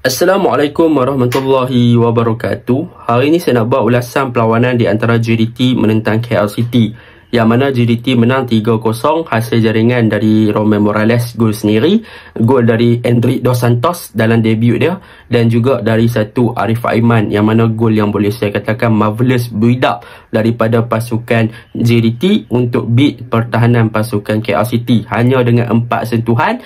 Assalamualaikum warahmatullahi wabarakatuh. Hari ini saya nak buat ulasan perlawanan di antara JDT menentang KL City, yang mana JDT menang 3-0 hasil jaringan dari Romain Morales gol sendiri, gol dari Endrick Dos Santos dalam debut dia, dan juga dari satu Arif Aiman, yang mana gol yang boleh saya katakan marvelous build up daripada pasukan JDT untuk beat pertahanan pasukan KL City hanya dengan 4 sentuhan.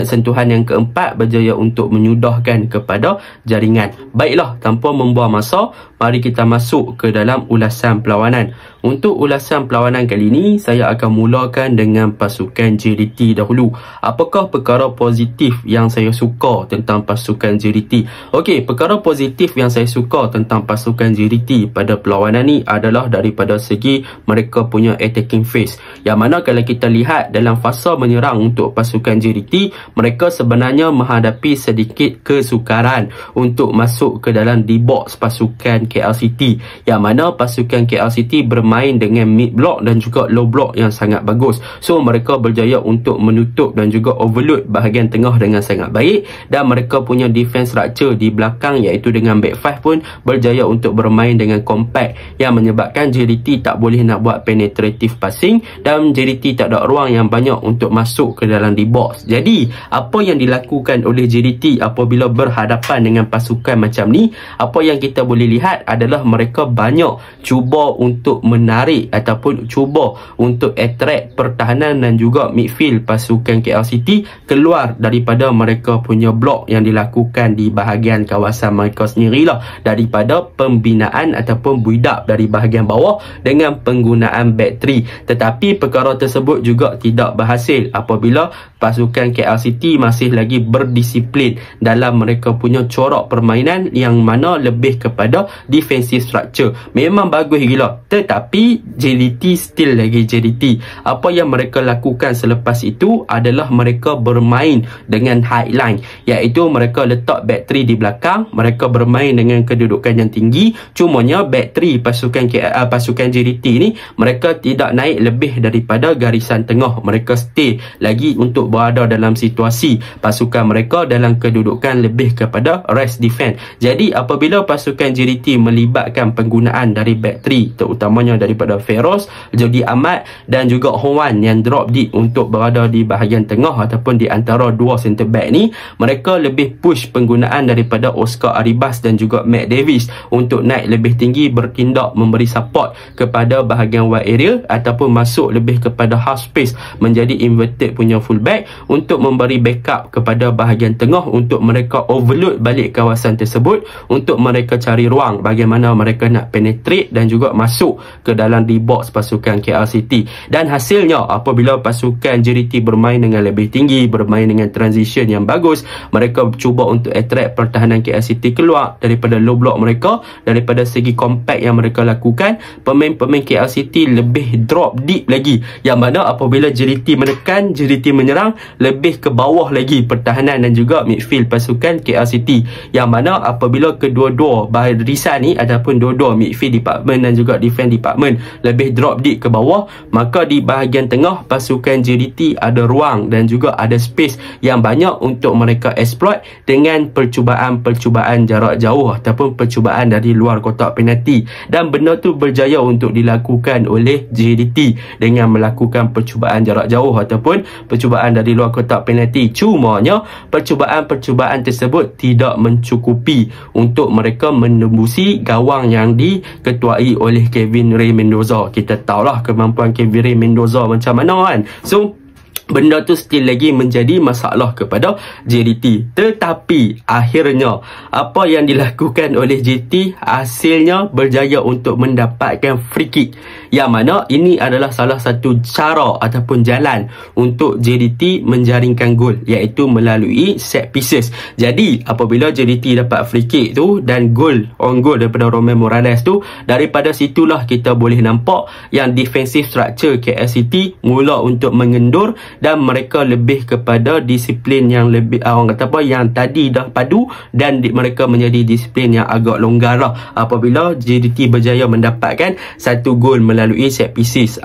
Sentuhan yang keempat berjaya untuk menyudahkan kepada jaringan. Baiklah, tanpa membuang masa, mari kita masuk ke dalam ulasan perlawanan. Untuk ulasan perlawanan kali ini, saya akan mulakan dengan pasukan JDT dahulu. Apakah perkara positif yang saya suka tentang pasukan JDT? Okey, perkara positif yang saya suka tentang pasukan JDT pada perlawanan ni adalah daripada segi mereka punya attacking phase. Yang mana kalau kita lihat dalam fasa menyerang untuk pasukan JDT, mereka sebenarnya menghadapi sedikit kesukaran untuk masuk ke dalam D-box pasukan KL City. Yang mana pasukan KL City bermain dengan mid block dan juga low block yang sangat bagus. So mereka berjaya untuk menutup dan juga overload bahagian tengah dengan sangat baik, dan mereka punya defense structure di belakang iaitu dengan back 5 pun berjaya untuk bermain dengan compact, yang menyebabkan JDT tak boleh nak buat penetrative passing dan JDT tak ada ruang yang banyak untuk masuk ke dalam D-box. Jadi apa yang dilakukan oleh JDT apabila berhadapan dengan pasukan macam ni, apa yang kita boleh lihat adalah mereka banyak cuba untuk menarik ataupun cuba untuk attract pertahanan dan juga midfield pasukan KL City keluar daripada mereka punya blok yang dilakukan di bahagian kawasan mereka sendirilah, daripada pembinaan ataupun build up dari bahagian bawah dengan penggunaan back 3. Tetapi perkara tersebut juga tidak berhasil apabila pasukan KL City masih lagi berdisiplin dalam mereka punya corak permainan yang mana lebih kepada defensive structure. Memang bagus gila, tetapi JDT still lagi JDT. Apa yang mereka lakukan selepas itu adalah mereka bermain dengan high line, iaitu mereka letak back 3 di belakang, mereka bermain dengan kedudukan yang tinggi. Cumanya back 3 pasukan JDT ni mereka tidak naik lebih daripada garisan tengah. Mereka stay lagi untuk berada dalam situasi pasukan mereka dalam kedudukan lebih kepada rest defense. Jadi apabila pasukan JDT melibatkan penggunaan dari back 3, terutamanya daripada Feroz, Jody Ahmad dan juga Hoan yang drop deep untuk berada di bahagian tengah ataupun di antara dua center back ni, mereka lebih push penggunaan daripada Oscar Arribas dan juga Matt Davis untuk naik lebih tinggi, bertindak memberi support kepada bahagian wide area ataupun masuk lebih kepada half space menjadi inverted punya fullback untuk memberi backup kepada bahagian tengah untuk mereka overload balik kawasan tersebut untuk mereka cari ruang bagaimana mereka nak penetrate dan juga masuk ke dalam D-box pasukan KL City. Dan hasilnya apabila pasukan JDT bermain dengan lebih tinggi, bermain dengan transition yang bagus, mereka cuba untuk attract pertahanan KL City keluar daripada low block mereka. Daripada segi compact yang mereka lakukan, pemain-pemain KL City lebih drop deep lagi, yang mana apabila JDT menekan, JDT menyerang, lebih ke bawah lagi pertahanan dan juga midfield pasukan KL City, yang mana apabila kedua-dua barisan ni ataupun dua-dua midfield department dan juga defense department lebih drop deep ke bawah, maka di bahagian tengah pasukan JDT ada ruang dan juga ada space yang banyak untuk mereka exploit dengan percubaan-percubaan jarak jauh ataupun percubaan dari luar kotak penalti. Dan benda tu berjaya untuk dilakukan oleh JDT dengan melakukan percubaan jarak jauh ataupun percubaan dari luar kotak penalti. Cumanya percubaan-percubaan tersebut tidak mencukupi untuk mereka menembusi gawang yang diketuai oleh Kevin Ray Mendoza. Kita tahulah kemampuan Kevin Ray Mendoza macam mana kan. So benda tu still lagi menjadi masalah kepada JDT. Tetapi akhirnya apa yang dilakukan oleh JDT, hasilnya berjaya untuk mendapatkan free kick, yang mana ini adalah salah satu cara ataupun jalan untuk JDT menjaringkan gol, iaitu melalui set pieces. Jadi apabila JDT dapat free kick tu dan gol on goal daripada Romain Morales tu, daripada situlah kita boleh nampak yang defensive structure KL City mula untuk mengendur dan mereka lebih kepada disiplin yang lebih orang kata apa, yang tadi dah padu dan mereka menjadi disiplin yang agak longgar lah apabila JDT berjaya mendapatkan satu gol melalui set pieces.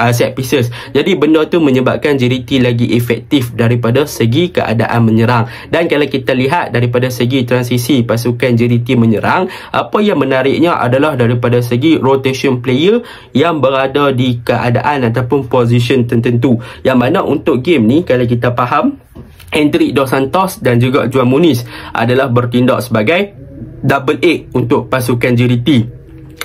Jadi benda tu menyebabkan JDT lagi efektif daripada segi keadaan menyerang. Dan kalau kita lihat daripada segi transisi pasukan JDT menyerang, apa yang menariknya adalah daripada segi rotation player yang berada di keadaan ataupun position tertentu, yang mana untuk game ni kalau kita faham, Hendrik Dos Santos dan juga Juan Muniz adalah bertindak sebagai double 8 untuk pasukan JDT,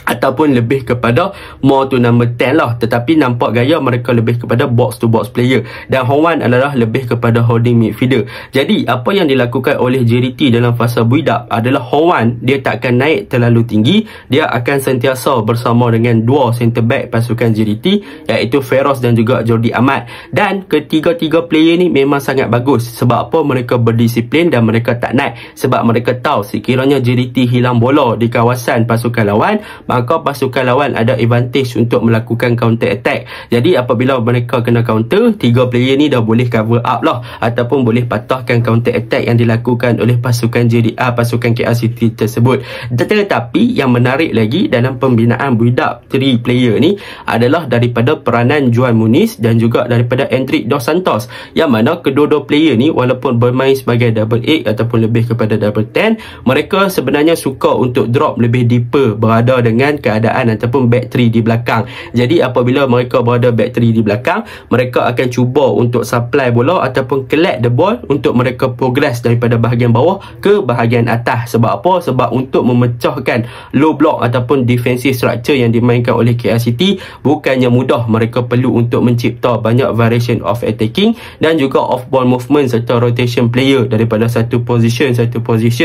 ataupun lebih kepada more to number 10 lah, tetapi nampak gaya mereka lebih kepada box to box player, dan Hong Wan adalah lebih kepada holding midfielder. Jadi apa yang dilakukan oleh JDT dalam fasa build up adalah Hong Wan dia takkan naik terlalu tinggi, dia akan sentiasa bersama dengan dua centre back pasukan JDT, iaitu Feroz dan juga Jordi Amat. Dan ketiga-tiga player ni memang sangat bagus. Sebab apa? Mereka berdisiplin dan mereka tak naik, sebab mereka tahu sekiranya JDT hilang bola di kawasan pasukan lawan, maka pasukan lawan ada advantage untuk melakukan counter attack. Jadi apabila mereka kena counter, tiga player ni dah boleh cover up lah, ataupun boleh patahkan counter attack yang dilakukan oleh pasukan pasukan KLCT tersebut. Tetapi yang menarik lagi dalam pembinaan build up 3 player ni adalah daripada peranan Juan Muniz dan juga daripada Hendrik Dos Santos, yang mana kedua-dua player ni walaupun bermain sebagai double 8 ataupun lebih kepada double 10, mereka sebenarnya suka untuk drop lebih deeper, berada dengan keadaan ataupun back 3 di belakang. Jadi apabila mereka berada back 3 di belakang, mereka akan cuba untuk supply bola ataupun collect the ball untuk mereka progress daripada bahagian bawah ke bahagian atas. Sebab apa? Sebab untuk memecahkan low block ataupun defensive structure yang dimainkan oleh KLCT bukannya mudah. Mereka perlu untuk mencipta banyak variation of attacking dan juga off ball movement serta rotation player daripada satu position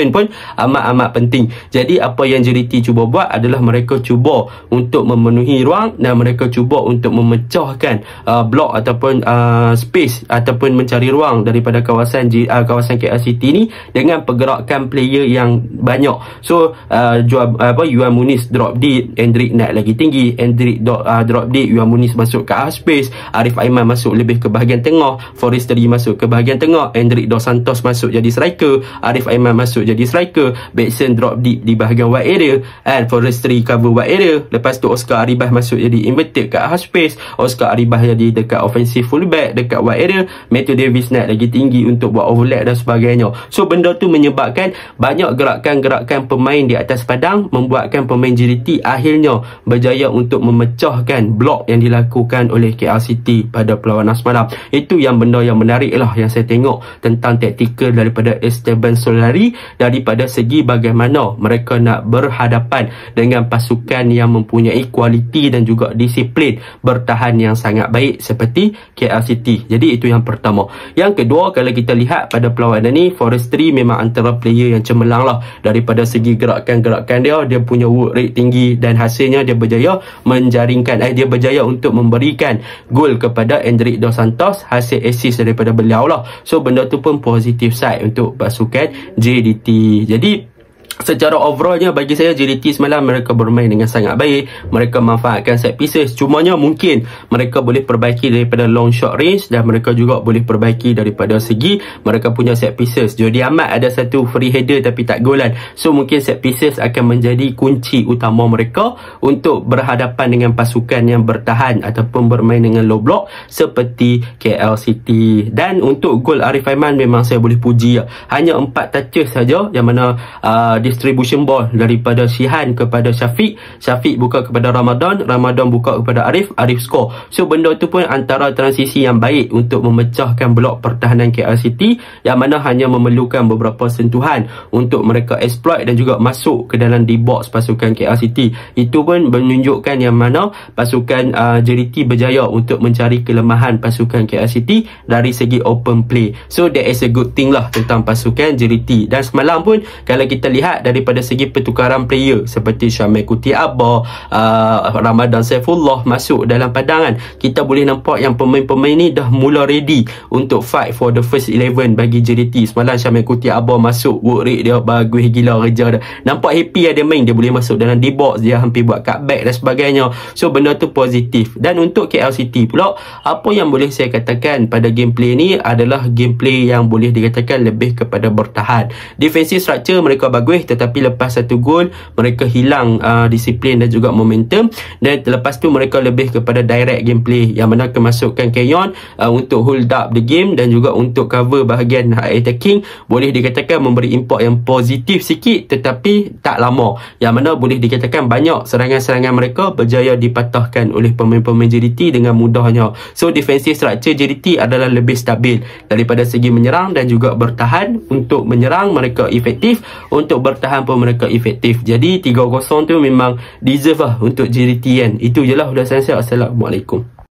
pun amat-amat penting. Jadi apa yang JDT cuba buat adalah mereka cuba untuk memenuhi ruang dan mereka cuba untuk memecahkan blok ataupun space ataupun mencari ruang daripada kawasan KLCT ni dengan pergerakan player yang banyak. So Juan Muniz drop deep, Hendrik naik lagi tinggi, Hendrik drop deep, Juan Muniz masuk ke half space, Arif Aiman masuk lebih ke bahagian tengah, Forestry masuk ke bahagian tengah, Hendrik Dos Santos masuk jadi striker, Arif Aiman masuk jadi striker, Backson drop deep di bahagian wide area and Forestry cover wide area. Lepas tu Oscar Aribas masuk jadi inverted kat half space, Oscar Aribas jadi dekat offensive fullback dekat wide area, Matthew Davis naik lagi tinggi untuk buat overlap dan sebagainya. So benda tu menyebabkan banyak gerakan-gerakan pemain di atas padang, membuatkan pemain JDT akhirnya berjaya untuk memecahkan blok yang dilakukan oleh KLCT pada perlawanan semalam. Itu yang benda yang menarik lah yang saya tengok tentang taktikal daripada Esteban Solari, daripada segi bagaimana mereka nak berhadapan dengan pasukan yang mempunyai kualiti dan juga disiplin bertahan yang sangat baik seperti KLCT. Jadi itu yang pertama. Yang kedua, kalau kita lihat pada perlawanan ni, Forestry memang antara player yang cemerlang lah daripada segi gerakan-gerakan dia punya work rate tinggi dan hasilnya dia berjaya menjaringkan, dia berjaya untuk memberikan gol kepada Hendrik Dos Santos, hasil assist daripada beliau lah. So benda tu pun positive side untuk pasukan JDT. Jadi secara overallnya bagi saya JDT semalam mereka bermain dengan sangat baik. Mereka manfaatkan set pieces, cumanya mungkin mereka boleh perbaiki daripada long shot range dan mereka juga boleh perbaiki daripada segi mereka punya set pieces. Jordi Amat ada satu free header tapi tak golan. So mungkin set pieces akan menjadi kunci utama mereka untuk berhadapan dengan pasukan yang bertahan ataupun bermain dengan low block seperti KLCT. Dan untuk gol Arif Aiman memang saya boleh puji, hanya 4 touches saja, yang mana distribution ball daripada Shihan kepada Syafiq, Syafiq buka kepada Ramadan, Ramadan buka kepada Arif, Arif score. So benda tu pun antara transisi yang baik untuk memecahkan blok pertahanan KLCT, yang mana hanya memerlukan beberapa sentuhan untuk mereka exploit dan juga masuk ke dalam D-box pasukan KLCT. Itu pun menunjukkan yang mana pasukan JDT berjaya untuk mencari kelemahan pasukan KLCT dari segi open play. So that is a good thing lah tentang pasukan JDT. Dan semalam pun kalau kita lihat daripada segi pertukaran player seperti Syamil Kuti Abba, Ramadan Saifullah masuk dalam padangan, kita boleh nampak yang pemain-pemain ni dah mula ready untuk fight for the first 11 bagi JDT. Semalam Syamil Kuti Abba masuk, work rate dia bagus gila, kerja dah nampak happy dia main, dia boleh masuk dalam D-box, dia hampir buat cutback dan sebagainya. So benda tu positif. Dan untuk KLCT pula, apa yang boleh saya katakan pada gameplay ni adalah gameplay yang boleh dikatakan lebih kepada bertahan. Defensive structure mereka bagus, tetapi lepas satu gol mereka hilang disiplin dan juga momentum, dan lepas tu mereka lebih kepada direct gameplay yang mana kemasukan Keyon untuk hold up the game dan juga untuk cover bahagian attacking boleh dikatakan memberi impak yang positif sikit tetapi tak lama, yang mana boleh dikatakan banyak serangan-serangan mereka berjaya dipatahkan oleh pemain-pemain JDT dengan mudahnya. So defensive structure JDT adalah lebih stabil daripada segi menyerang dan juga bertahan. Untuk menyerang mereka efektif, untuk bertahan pun mereka efektif. Jadi 3-0 tu memang deserve lah untuk JDT kan. Itu je lah ulasan saya. Assalamualaikum.